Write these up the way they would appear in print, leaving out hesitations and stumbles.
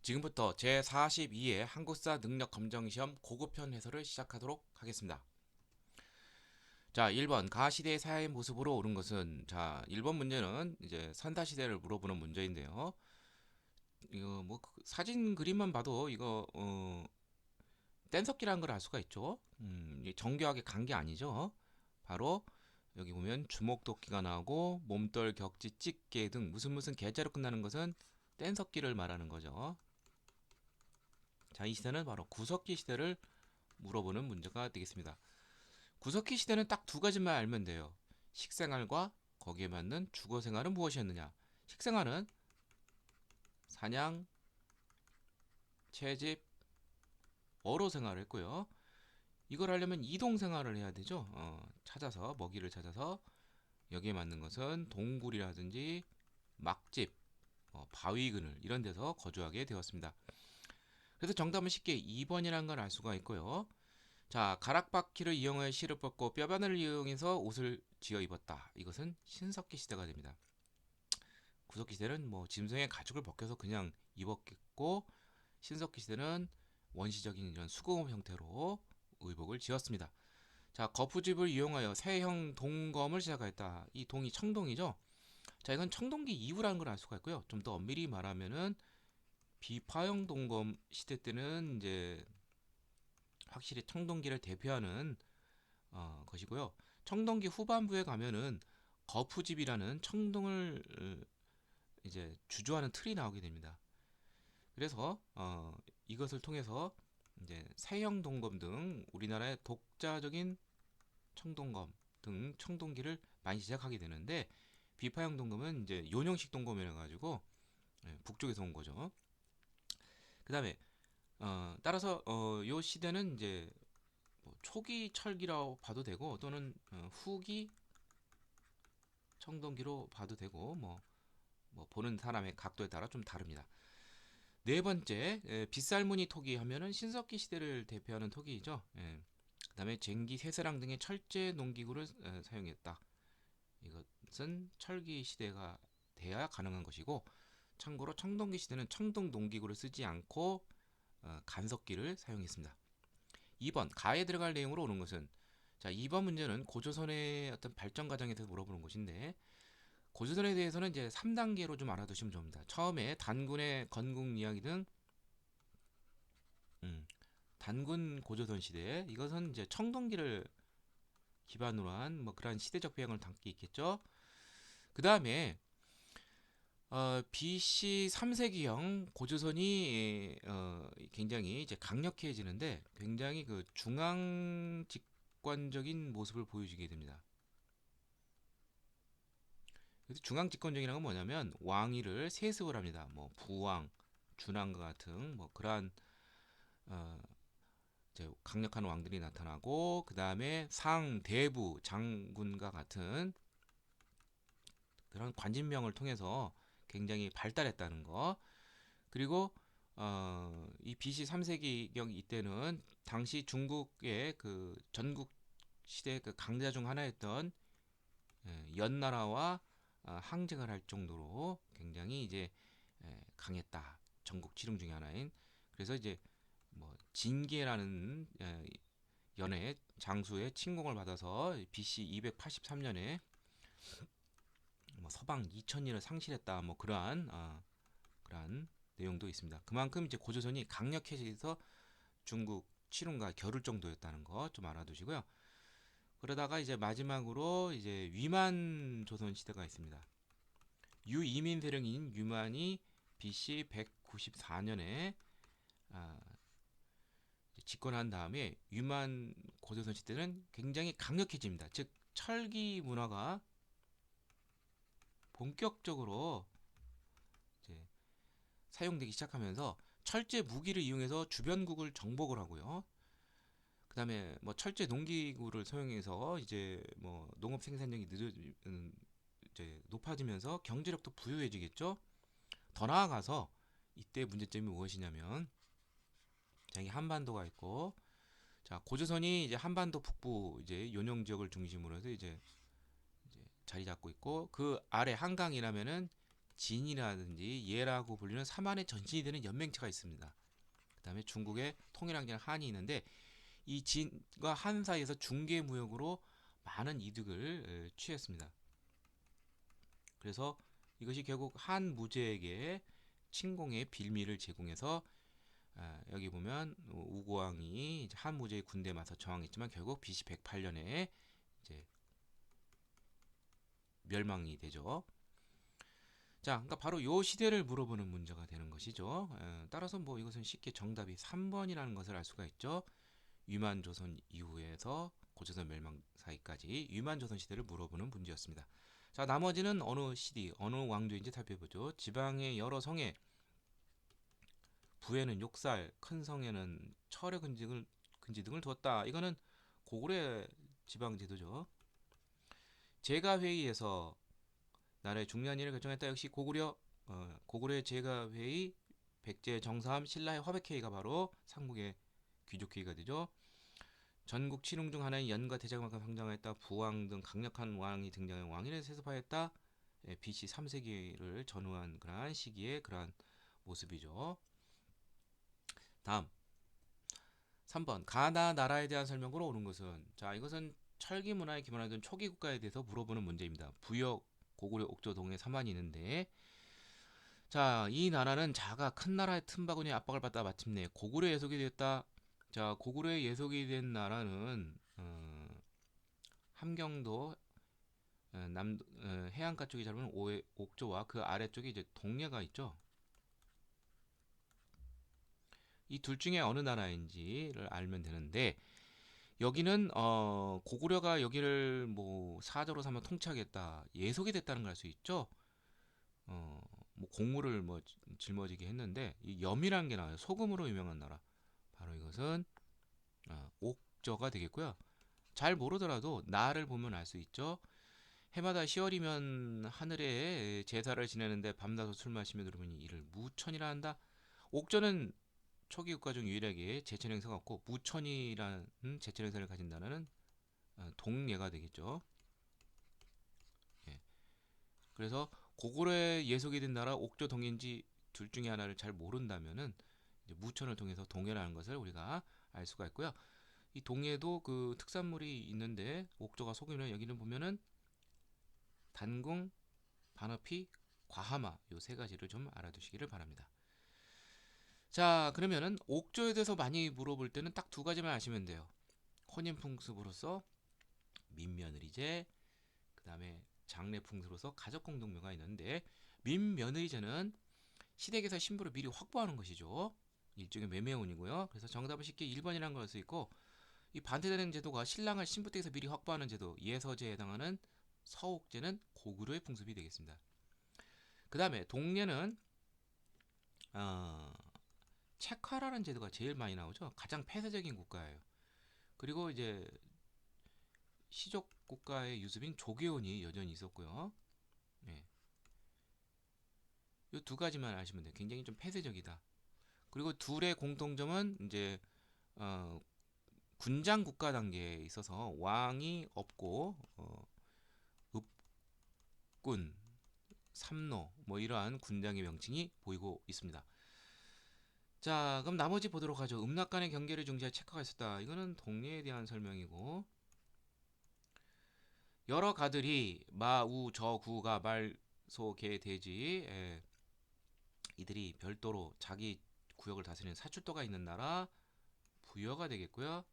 지금부터 제42회 한국사 능력검정시험 고급편 해설을 시작하도록 하겠습니다. 자, 1번 가시대의 사회의 모습으로 옳은 것은, 자, 1번 문제는 이제 선사시대를 물어보는 문제인데요. 이거 뭐 사진 그림만 봐도 이거 뗀석기라는 걸 알 수가 있죠. 정교하게 간 게 아니죠. 바로 여기 보면 주먹도끼가 나오고 몸떨, 격지, 집게 등 무슨 개자로 끝나는 것은 뗀석기를 말하는 거죠. 자, 이 시대는 바로 구석기 시대를 물어보는 문제가 되겠습니다. 구석기 시대는 딱 두 가지만 알면 돼요. 식생활과 거기에 맞는 주거생활은 무엇이었느냐. 식생활은 사냥, 채집, 어로 생활을 했고요. 이걸 하려면 이동생활을 해야 되죠. 찾아서 먹이를 찾아서 여기에 맞는 것은 동굴이라든지 막집, 바위 그늘 이런 데서 거주하게 되었습니다. 그래서 정답은 쉽게 2번이라는 걸 알 수가 있고요. 자, 가락바퀴를 이용해 실을 뽑고 뼈바늘을 이용해서 옷을 지어 입었다. 이것은 신석기 시대가 됩니다. 구석기 시대는 뭐 짐승의 가죽을 벗겨서 그냥 입었겠고, 신석기 시대는 원시적인 이런 수공 형태로 의복을 지었습니다. 자, 거푸집을 이용하여 새형 동검을 시작하였다. 이 동이 청동이죠. 자, 이건 청동기 이후라는 걸 알 수가 있고요. 좀 더 엄밀히 말하면은 비파형 동검 시대 때는 이제 확실히 청동기를 대표하는 것이고요. 청동기 후반부에 가면은 거푸집이라는 청동을 이제 주조하는 틀이 나오게 됩니다. 그래서 이것을 통해서 이제 사형 동검 등 우리나라의 독자적인 청동검 등 청동기를 많이 시작하게 되는데, 비파형 동검은 이제 요령식 동검이라 가지고 북쪽에서 온 거죠. 그다음에 따라서 요 시대는 이제 뭐 초기 철기라고 봐도 되고, 또는 후기 청동기로 봐도 되고, 뭐 보는 사람의 각도에 따라 좀 다릅니다. 네 번째, 빗살무늬 토기 하면은 신석기 시대를 대표하는 토기이죠. 그다음에 쟁기, 쇠사랑 등의 철제 농기구를 사용했다. 이것은 철기 시대가 돼야 가능한 것이고, 참고로 청동기 시대는 청동 농기구를 쓰지 않고 간석기를 사용했습니다. 2번 가에 들어갈 내용으로 오는 것은, 자, 2번 문제는 고조선의 어떤 발전 과정에 대해서 물어보는 것인데, 고조선에 대해서는 이제 3단계로 좀 알아두시면 좋습니다. 처음에 단군의 건국 이야기 등 단군 고조선 시대, 이것은 이제 청동기를 기반으로 한 뭐 그러한 시대적 배경을 담고 있겠죠. 그 다음에 BC 3세기형 고조선이 굉장히 이제 강력해지는데, 굉장히 그 중앙 집권적인 모습을 보여주게 됩니다. 그래서 중앙 집권적이라는 건 뭐냐면 왕위를 세습을 합니다. 뭐 부왕, 준왕과 같은 뭐 그러한 어, 이제 강력한 왕들이 나타나고, 그 다음에 상, 대부, 장군과 같은 그런 관진명을 통해서 굉장히 발달했다는 거. 그리고 이 BC 3세기경 이때는 당시 중국의 그 전국 시대 그 강자 중 하나였던 연나라와 항쟁을 할 정도로 굉장히 이제 강했다. 전국 치릉 중에 하나인. 그래서 이제 뭐 진계라는 연의 장수의 침공을 받아서 BC 283년에 뭐 서방 2,000리를 상실했다. 뭐 그러한 내용도 있습니다. 그만큼 이제 고조선이 강력해져서 중국 치lun과 겨룰 정도였다는 거 좀 알아두시고요. 그러다가 이제 마지막으로 이제 위만 조선 시대가 있습니다. 유이민 세력인 유만이 BC 194년에 집권한 다음에 유만 고조선 시대는 굉장히 강력해집니다. 즉 철기 문화가 본격적으로 이제 사용되기 시작하면서 철제 무기를 이용해서 주변국을 정복을 하고요. 그다음에 뭐 철제 농기구를 사용해서 이제 뭐 농업 생산력이 이제 높아지면서 경제력도 부유해지겠죠. 더 나아가서 이때 문제점이 무엇이냐면, 자기 한반도가 있고, 자, 고조선이 이제 한반도 북부 이제 요령 지역을 중심으로 해서 이제 자리 잡고 있고, 그 아래 한강이라면은 진이라든지 예라고 불리는 사만의 전신이 되는 연맹체가 있습니다. 그 다음에 중국의 통일왕정 한이 있는데 이 진과 한 사이에서 중개무역으로 많은 이득을 취했습니다. 그래서 이것이 결국 한 무제에게 침공의 빌미를 제공해서 여기 보면 우고왕이 한 무제의 군대에 맞서 저항했지만 결국 BC 108년에 이제 멸망이 되죠. 자, 그러니까 바로 요 시대를 물어보는 문제가 되는 것이죠. 따라서 뭐 이것은 쉽게 정답이 3번이라는 것을 알 수가 있죠. 유만조선 이후에서 고조선 멸망 사이까지 유만조선 시대를 물어보는 문제였습니다. 자, 나머지는 어느 시대, 어느 왕조인지 살펴보죠. 지방의 여러 성에 부에는 욕살, 큰 성에는 철의 근지 등을 두었다. 이거는 고구려 지방 제도죠. 제가회의에서 나라의 중요한 일을 결정했다. 역시 고구려의 제가회의, 백제 정사함, 신라의 화백회의가 바로 삼국의 귀족회의가 되죠. 전국 칠흥 중 하나인 연과 대장만큼 성장했다. 부왕 등 강력한 왕이 등장해 왕위를 세습하였다. BC 3세기를 전후한 그러한 시기의 그러한 모습이죠. 다음 3번 가나 나라에 대한 설명으로 오는 것은, 자, 이것은 철기 문화에 기반하던 초기 국가에 대해서 물어보는 문제입니다. 부여, 고구려, 옥조, 동해, 삼한이 있는데, 자, 이 나라는 자가 큰 나라의 틈바구니에 압박을 받다 마침내 고구려에 예속이 되었다. 자, 고구려에 예속이 된 나라는 함경도 해안가 쪽이 잡으면 옥조와 그 아래쪽에 이제 동해가 있죠. 이 둘 중에 어느 나라인지를 알면 되는데, 여기는 고구려가 여기를 뭐 사저로 삼아 통치하겠다, 예속이 됐다는 걸 알 수 있죠. 뭐 공물을 뭐 짊어지게 했는데 이 염이라는 게 나와요. 소금으로 유명한 나라. 바로 이것은 옥저가 되겠고요. 잘 모르더라도 나를 보면 알 수 있죠. 해마다 10월이면 하늘에 제사를 지내는데 밤낮으로 술 마시며 들으면 이를 무천이라 한다. 옥저는 초기 국가 중 유일하게 제천 행사가 없고 무천이라는 제천 행사를 가진 나라는 동예가 되겠죠. 예. 그래서 고구려에 예속이 된 나라 옥조 동예인지 둘 중에 하나를 잘 모른다면은 이제 무천을 통해서 동예라는 것을 우리가 알 수가 있고요. 이 동예도 그 특산물이 있는데 옥조가 소금이나 여기는 보면은 단궁, 반어피, 과하마 요 세 가지를 좀 알아두시기를 바랍니다. 자, 그러면은 옥조에 대해서 많이 물어볼 때는 딱 두 가지만 아시면 돼요. 혼인풍습으로서 민며느리제, 그 다음에 장례풍습으로서 가족공동묘가 있는데, 민며느리제는 시댁에서 신부를 미리 확보하는 것이죠. 일종의 매매운이고요. 그래서 정답은 쉽게 1번이라는 걸 알 수 있고, 이 반대되는 제도가 신랑을 신부 댁에서 미리 확보하는 제도, 예서제에 해당하는 서옥제는 고구려의 풍습이 되겠습니다. 그 다음에 동례는 어, 체카라는 제도가 제일 많이 나오죠. 가장 폐쇄적인 국가예요. 그리고 이제 시족 국가의 유습인 조계원이 여전히 있었고요. 네. 이 두 가지만 아시면 돼요. 굉장히 좀 폐쇄적이다. 그리고 둘의 공통점은 이제 어, 군장 국가 단계에 있어서 왕이 없고 읍군, 삼노 뭐 이러한 군장의 명칭이 보이고 있습니다. 자, 그럼 나머지 보도록 하죠. 음락간의 경계를 중시할 체크가 있었다. 이거는 동예에 대한 설명이고, 여러 가들이 마, 우, 저, 구가 말, 소, 개, 돼지 이들이 별도로 자기 구역을 다스리는 사출도가 있는 나라 부여가 되겠고요.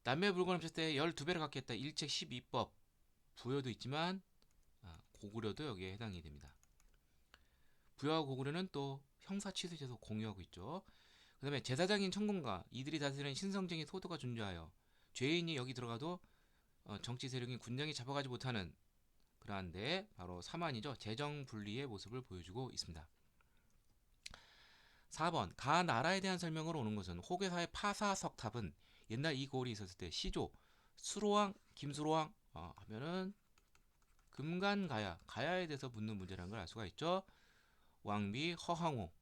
남매 물건 합쳤을 때 12배를 갖게 했다. 일책 12법 부여도 있지만 고구려도 여기에 해당이 됩니다. 부여와 고구려는 또 형사취수제도 공유하고 있죠. 그 다음에 제사장인 천군가 이들이 다스리는 신성쟁이 소도가 존재하여 죄인이 여기 들어가도 정치 세력인 군장이 잡아가지 못하는 그러한데 바로 사만이죠. 재정 분리의 모습을 보여주고 있습니다. 4번 가 나라에 대한 설명으로 오는 것은 호계사의 파사석탑은 옛날 이 고을이 있었을 때 시조 수로왕 김수로왕 하면은 금간가야 가야에 대해서 묻는 문제라는 걸 알 수가 있죠. 왕비 허항호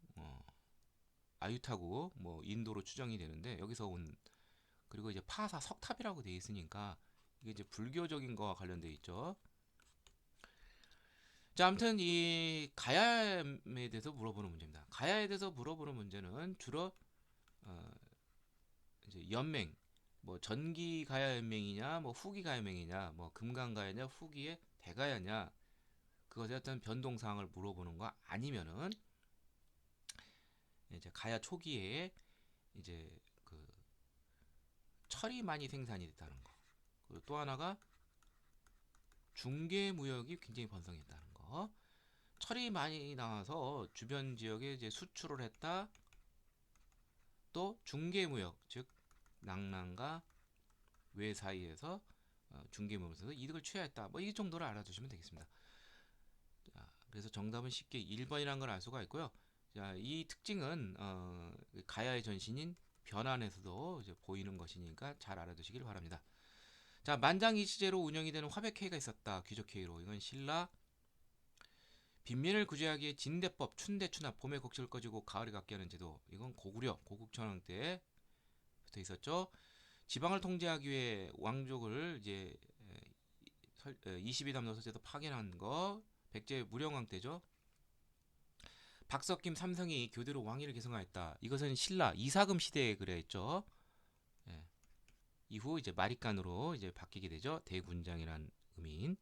아유타구 뭐 인도로 추정이 되는데 여기서 온, 그리고 이제 파사 석탑이라고 되어 있으니까 이게 이제 불교적인 거와 관련돼 있죠. 자, 아무튼 이 가야에 대해서 물어보는 문제입니다. 가야에 대해서 물어보는 문제는 주로 어, 이제 연맹, 뭐 전기 가야 연맹이냐, 뭐 후기 가야 연맹이냐, 뭐 금강 가야냐, 후기의 대가야냐, 그것에 어떤 변동 사항을 물어보는 거 아니면은 이제 가야 초기에 이제 그 철이 많이 생산이 됐다는 거. 그리고 또 하나가 중개 무역이 굉장히 번성했다는 거. 철이 많이 나와서 주변 지역에 이제 수출을 했다. 또 중개 무역, 즉 낭랑과 외 사이에서 중개 무역에서 이득을 취하했다. 뭐 이 정도를 알아두시면 되겠습니다. 자, 그래서 정답은 쉽게 1번이라는 걸 알 수가 있고요. 자, 이 특징은 가야의 전신인 변환에서도 이제 보이는 것이니까 잘 알아두시길 바랍니다. 자, 만장일치제로 운영이 되는 화백회의가 있었다. 귀족회의로. 이건 신라. 빈민을 구제하기 위해 진대법, 춘대추납, 봄에 곡식을 꺼지고 가을에 갖게 하는 제도. 이건 고구려, 고국천왕 때부터 있었죠. 지방을 통제하기 위해 왕족을 이제 22담 노서제도 파견한 거. 백제 무령왕 때죠. 박석김 삼성이 교대로 왕위를 계승하였다. 이것은 신라 이사금 시대에 그랬죠. 예. 이후 이제 마리간으로 이제 바뀌게 되죠. 대군장이란 의미인.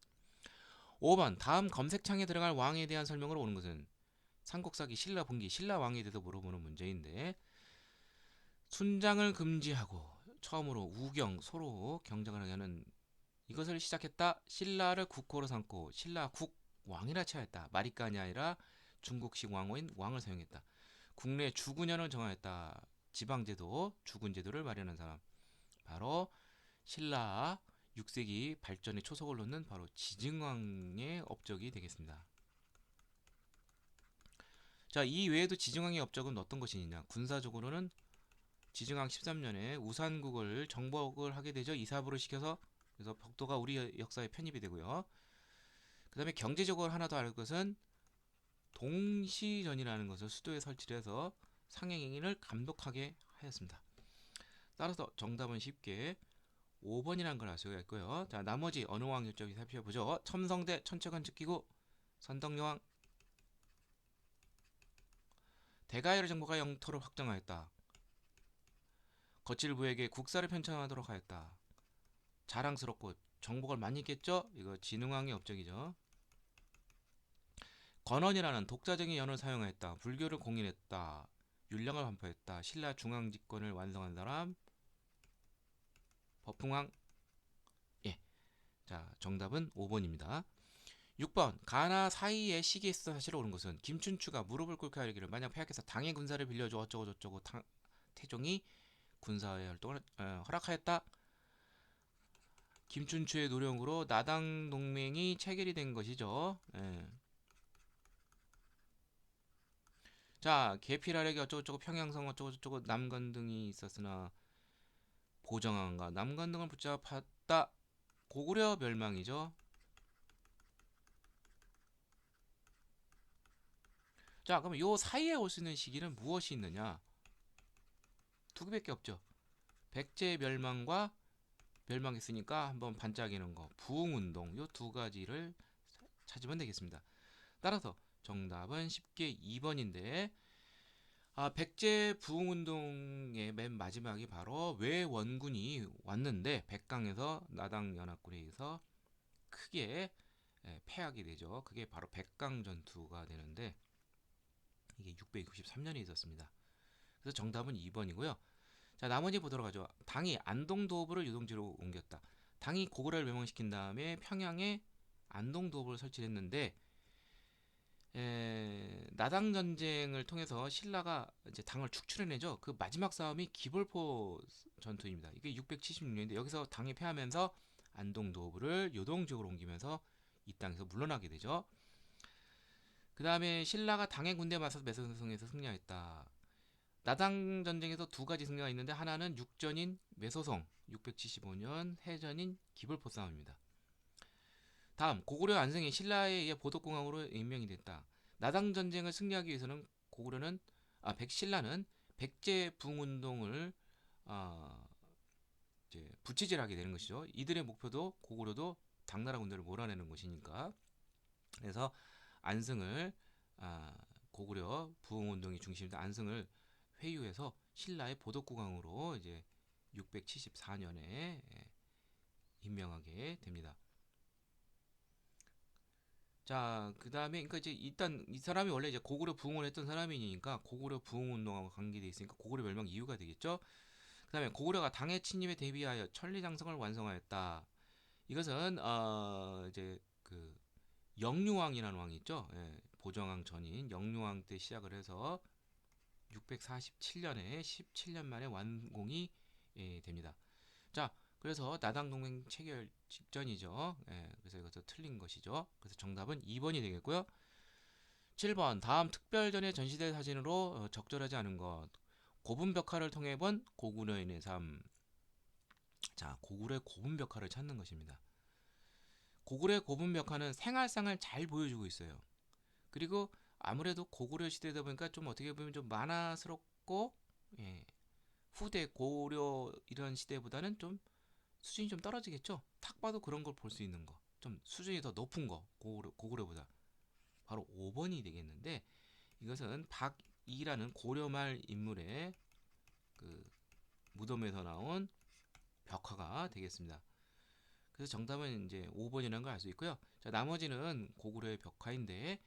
5번 다음 검색창에 들어갈 왕에 대한 설명을 오는 것은 삼국사기 신라 분기 신라 왕에 대해서 물어보는 문제인데 순장을 금지하고 처음으로 우경 소로 경쟁을 하는 이것을 시작했다. 신라를 국호로 삼고 신라 국왕이라 칭하였다. 마리간이 아니라 중국식 왕호인 왕을 사용했다. 국내 주군연을 정하였다. 지방제도 주군제도를 마련한 사람 바로 신라 6세기 발전의 초석을 놓는 바로 지증왕의 업적이 되겠습니다. 자, 이 외에도 지증왕의 업적은 어떤 것이 있냐? 군사적으로는 지증왕 13년에 우산국을 정복을 하게 되죠. 이사부를 시켜서. 그래서 벽도가 우리 역사에 편입이 되고요. 그 다음에 경제적으로 하나 더 알 것은 동시전이라는 것을 수도에 설치를 해서 상행인을 감독하게 하였습니다. 따라서 정답은 쉽게 5번이라는 걸 알 수가 있고요. 자, 나머지 어느 왕 일정이 살펴보죠. 첨성대 천체관측기구 선덕여왕 대가야를 정부가 영토를 확정하였다. 거칠부에게 국사를 편찬하도록 하였다. 자랑스럽고 정복을 많이 했겠죠? 이거 진흥왕의 업적이죠. 건원이라는 독자적인 연을 사용하였다. 불교를 공인했다. 율령을 반포했다. 신라 중앙집권을 완성한 사람 법흥왕. 예. 자, 정답은 5번입니다. 6번 가나 사이에 시기에 있어 사실 옳은 것은 김춘추가 무릎을 꿇고 하기를 만약 폐하께서 당의 군사를 빌려줘 어쩌고 저쩌고 태종이 군사의 활동을 허락하였다. 김춘추의 노력으로 나당 동맹이 체결이 된 것이죠. 예. 자, 계피라력이 어쩌고저쩌고 평양성 어쩌고저쩌고 남건등이 있었으나 보정왕과 남건등을 붙잡았다. 고구려 멸망이죠. 자, 그럼 요 사이에 올 수 있는 시기는 무엇이 있느냐? 두 개밖에 없죠. 백제 멸망과 멸망했으니까 한번 반짝이는 거 부흥운동 요 두 가지를 찾으면 되겠습니다. 따라서 정답은 쉽게 2번인데 백제 부흥운동의 맨 마지막이 바로 외원군이 왔는데 백강에서 나당 연합군에 의해서 크게 패하게 되죠. 그게 바로 백강 전투가 되는데 이게 663년에 있었습니다. 그래서 정답은 2번이고요. 자, 나머지 보도록 하죠. 당이 안동도읍을 유동지로 옮겼다. 당이 고구려를 멸망시킨 다음에 평양에 안동도읍을 설치했는데 나당 전쟁을 통해서 신라가 이제 당을 축출해내죠. 그 마지막 싸움이 기벌포 전투입니다. 이게 676년인데 여기서 당이 패하면서 안동도읍을 요동 지역으로 옮기면서 이 땅에서 물러나게 되죠. 그 다음에 신라가 당의 군대에 맞서서 매소성에서 승리하였다. 나당 전쟁에서 두 가지 승리가 있는데 하나는 육전인 매소성 675년, 해전인 기벌포 싸움입니다. 다음 고구려 안승이 신라에 의해 보덕공항으로 임명이 됐다. 나당 전쟁을 승리하기 위해서는 백신라는 백제 부흥운동을 이제 부치질하게 되는 것이죠. 이들의 목표도 고구려도 당나라 군대를 몰아내는 것이니까. 그래서 안승을 고구려 부흥운동이 중심인 안승을 회유해서 신라의 보덕국왕으로 이제 674년에 임명하게 됩니다. 자, 그 다음에, 그러니까 이제 일단 이 사람이 원래 이제 고구려 부흥을 했던 사람이니까 고구려 부흥운동하고 관계돼 있으니까 고구려 멸망 이유가 되겠죠. 그 다음에 고구려가 당해 침입에 대비하여 천리장성을 완성하였다. 이것은 이제 그 영유왕이라는 왕이 있죠. 예, 보정왕 전인 영유왕 때 시작을 해서 647년에 17년 만에 완공이 됩니다. 자, 그래서 나당동맹 체결 직전이죠. 예, 그래서 이것도 틀린 것이죠. 그래서 정답은 2번이 되겠고요. 7번 다음 특별전에 전시된 사진으로 적절하지 않은 것. 고분벽화를 통해 본 고구려인의 삶. 자, 고구려의 고분벽화를 찾는 것입니다. 고구려의 고분벽화는 생활상을 잘 보여주고 있어요. 그리고 아무래도 고구려 시대다 보니까 좀 어떻게 보면 좀 만화스럽고, 예, 후대 고려 이런 시대보다는 좀 수준이 좀 떨어지겠죠. 탁 봐도 그런 걸 볼 수 있는 거, 좀 수준이 더 높은 거, 고구려보다 바로 5번이 되겠는데, 이것은 박이라는 고려 말 인물의 그 무덤에서 나온 벽화가 되겠습니다. 그래서 정답은 이제 5번이라는 걸 알 수 있고요. 자, 나머지는 고구려의 벽화인데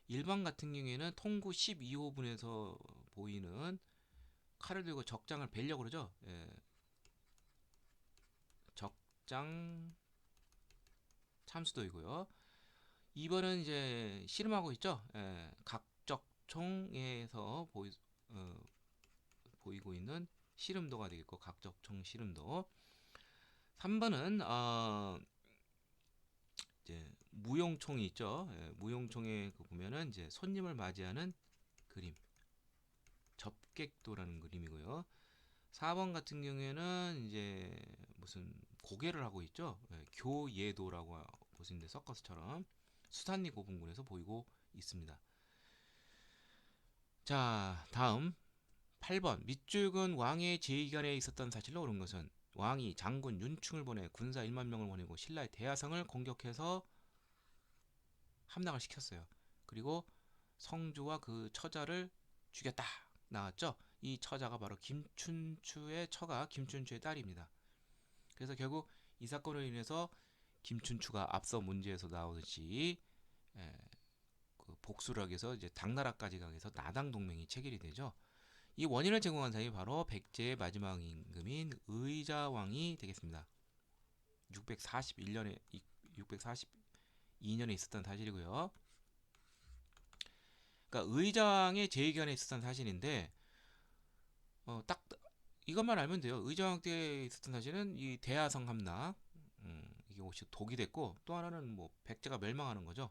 1번 같은 경우에는 통구 12호분에서 보이는 칼을 들고 적장을 베려고 그러죠. 예, 적장 참수도이고요. 2번은 이제 씨름하고 있죠. 예, 각적총에서 어, 보이고 있는 씨름도가 되겠고 각적총 씨름도. 3번은 이제 무용총이 있죠. 예, 무용총에 보면은 이제 손님을 맞이하는 그림, 접객도라는 그림이고요. 4번 같은 경우에는 이제 무슨 고개를 하고 있죠. 예, 교예도라고 보시는데 서커스처럼 수산리 고분군에서 보이고 있습니다. 자, 다음 8번 밑줄근 왕의 제위관에 있었던 사실로 옳은 것은 왕이 장군 윤충을 보내 군사 1만 명을 보내고 신라의 대하성을 공격해서 함락을 시켰어요. 그리고 성주와 그 처자를 죽였다 나왔죠. 이 처자가 바로 김춘추의 처가 김춘추의 딸입니다. 그래서 결국 이 사건으로 인해서 김춘추가 앞서 문제에서 나오듯이 그 복수를 하기 위해서 이제 당나라까지 가기 위해서 나당 동맹이 체결이 되죠. 이 원인을 제공한 사람이 바로 백제의 마지막 임금인 의자왕이 되겠습니다. 641년에 642년에 있었던 사실이고요. 그러니까 의장의 제위견에 있었던 사실인데 딱 이것만 알면 돼요. 의자왕 때 있었던 사실은 이 대하성 함락, 이게 혹시 독이 됐고 또 하나는 뭐 백제가 멸망하는 거죠.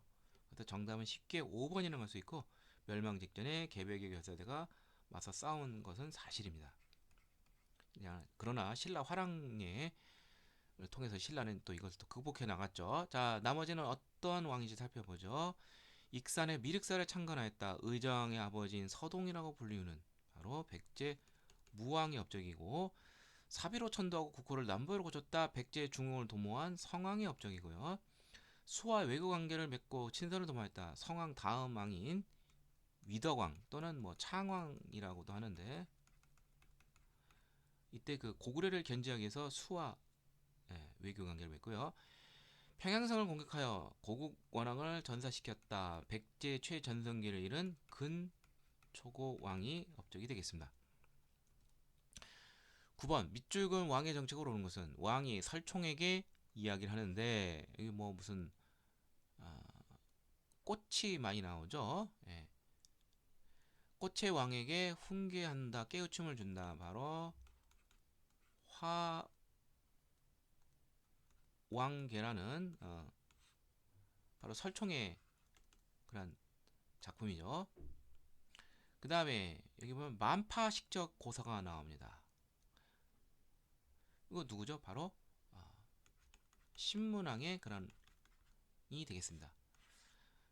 그래서 정답은 쉽게 5번이라고 할 수 있고 멸망 직전에 개백의 결사대가 맞서 싸운 것은 사실입니다. 그러나 신라 화랑에 통해서 신라는 또 이것을 또 극복해 나갔죠. 자, 나머지는 어떠한 왕인지 살펴보죠. 익산의 미륵사를 창건하였다. 의정의 아버지인 서동이라고 불리우는 바로 백제 무왕의 업적이고 사비로 천도하고 국호를 남부로 고쳤다. 백제 중흥을 도모한 성왕의 업적이고요. 수와 외교 관계를 맺고 친선을 도모했다. 성왕 다음 왕인 위덕왕 또는 뭐 창왕이라고도 하는데 이때 그 고구려를 견제하기 위해서 수와 외교 관계를 맺고요. 평양성을 공격하여 고국 원왕을 전사시켰다. 백제 최전성기를 이룬 근초고 왕이 업적이 되겠습니다. 9번 밑줄근 왕의 정책으로 오는 것은 왕이 설총에게 이야기를 하는데 이게 뭐 무슨 아, 꽃이 많이 나오죠. 예. 꽃의 왕에게 훈계한다, 깨우침을 준다. 바로 화왕계라는 바로 설총의 그런 작품이죠. 그 다음에 여기 보면 만파식적 고사가 나옵니다. 이거 누구죠? 바로 신문왕의 그런 이 되겠습니다.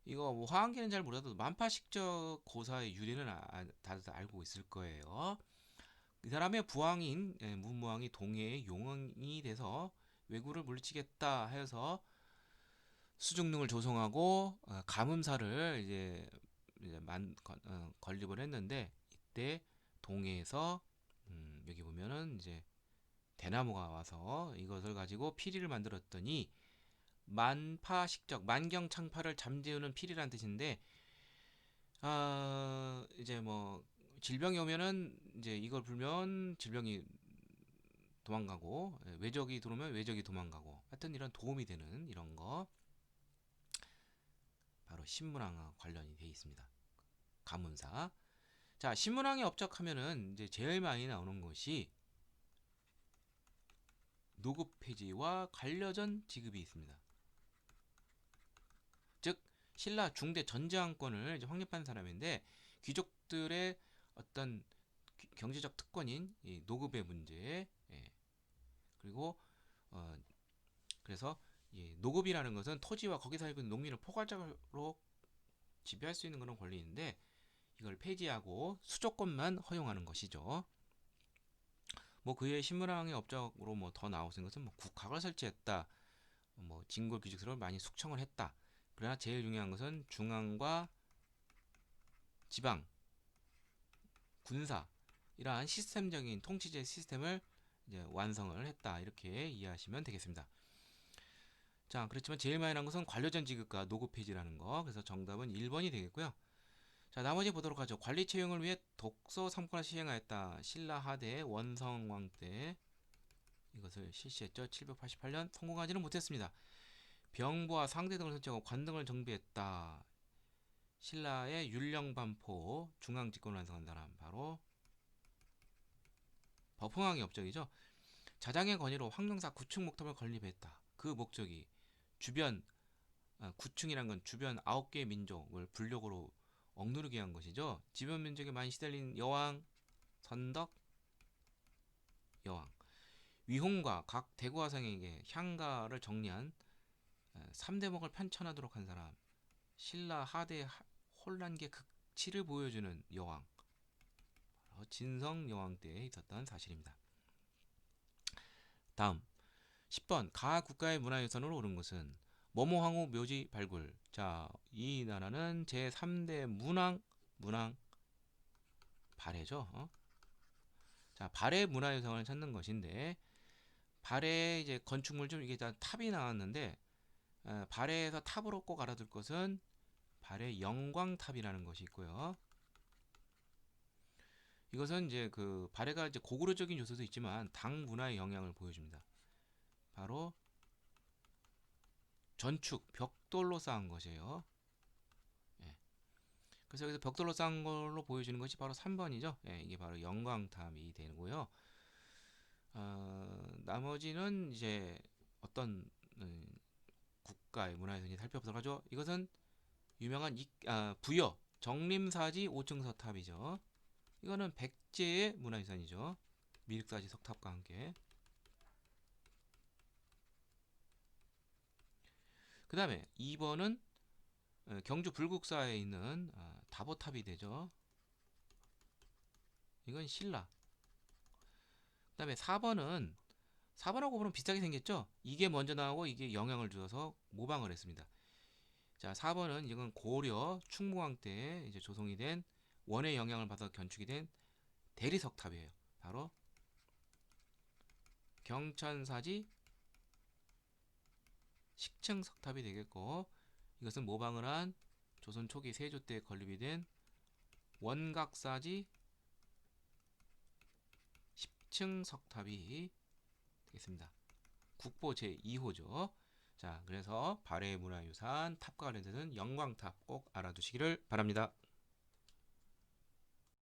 이거 뭐 화왕기는 잘 몰라도 만파식적 고사의 유래는 다들 알고 있을 거예요. 이 사람의 부왕인 문무왕이 동해의 용왕이 돼서 왜구를 물리치겠다 해서 수중릉을 조성하고 가문사를 이제 건립을 했는데 이때 동해에서 여기 보면은 이제 대나무가 와서 이것을 가지고 피리를 만들었더니 만파식적 만경창파를 잠재우는 피리란 뜻인데 이제 뭐 질병이 오면은 이제 이걸 불면 질병이 도망가고 외적이 들어오면 외적이 도망가고 하여튼 이런 도움이 되는 이런 거 바로 신문왕과 관련이 되어 있습니다. 가문사. 자, 신문왕에 업적하면은 이제 제일 많이 나오는 것이 노급 폐지와 관려전 지급이 있습니다. 즉 신라 중대 전제왕권을 이제 확립한 사람인데 귀족들의 어떤 경제적 특권인 이 노급의 문제, 그리고 그래서 이 노급이라는 것은 토지와 거기 살고 있는 농민을 포괄적으로 지배할 수 있는 그런 권리인데 이걸 폐지하고 수조권만 허용하는 것이죠. 뭐 그의 신문왕의 업적으로 뭐 더 나오는 것은 뭐 국학을 설치했다, 뭐 진골 귀족들을 많이 숙청을 했다. 그러나 제일 중요한 것은 중앙과 지방, 군사 이러한 시스템적인 통치제 시스템을 이제 완성을 했다 이렇게 이해하시면 되겠습니다. 자, 그렇지만 제일 많이 난 것은 관료전 지급과 노급 폐지라는 거. 그래서 정답은 1번이 되겠고요. 자, 나머지 보도록 하죠. 관리 채용을 위해 독서 3권을 시행하였다. 신라 하대 원성왕 때 이것을 실시했죠. 788년 성공하지는 못했습니다. 병부와 상대 등을 설치하고 관 등을 정비했다. 신라의 율령반포 중앙 집권을 완성한 사람 바로 버풍왕의 업적이죠. 자장의 권위로 황룡사 구층 목탑을 건립했다. 그 목적이 주변 구층이란 건 주변 9개의 민족을 불력으로 억누르게 한 것이죠. 주변 민족에 많이 시달린 여왕 선덕 여왕 위홍과 각 대구화성에게 향가를 정리한 3대목을 편찬하도록 한 사람 신라 하대 혼란계 극치를 보여주는 여왕 진성 여왕 때에 있었던 사실입니다. 다음 10번 가 국가의 문화유산으로 오른 것은 모모황후 묘지 발굴. 자, 이 나라는 제3대 문왕 발해죠. 자, 발해 문화유산을 찾는 것인데 발해 이제 건축물 중 이게 다 탑이 나왔는데 발해에서 탑으로 꼭 알아둘 것은 발해 영광탑이라는 것이 있고요. 이것은 이제 그 발해가 이제 고구려적인 요소도 있지만 당 문화의 영향을 보여줍니다. 바로 전축 벽돌로 쌓은 것이에요. 예. 그래서 여기서 벽돌로 쌓은 걸로 보여주는 것이 바로 3번이죠. 예, 이게 바로 영광탑이 되고요. 나머지는 이제 어떤 국가의 문화유산이 살펴보도록 하죠. 이것은 유명한 부여 정림사지 5층 서탑이죠. 이거는 백제의 문화유산이죠. 미륵사지 석탑과 함께. 그 다음에 2번은 경주 불국사에 있는 다보탑이 되죠. 이건 신라. 그 다음에 4번하고 보면 비슷하게 생겼죠. 이게 먼저 나오고 이게 영향을 주어서 모방을 했습니다. 자, 4번은 이건 고려 충무왕 때 이제 조성이 된 원의 영향을 받아 건축이 된 대리석탑이에요. 바로 경천사지 식층석탑이 되겠고 이것은 모방을 한 조선 초기 세조 때 건립이 된 원각사지 10층 석탑이 되겠습니다. 국보 제2호죠. 자, 그래서 발해 문화유산 탑과 관련된 영광탑 꼭 알아두시기를 바랍니다.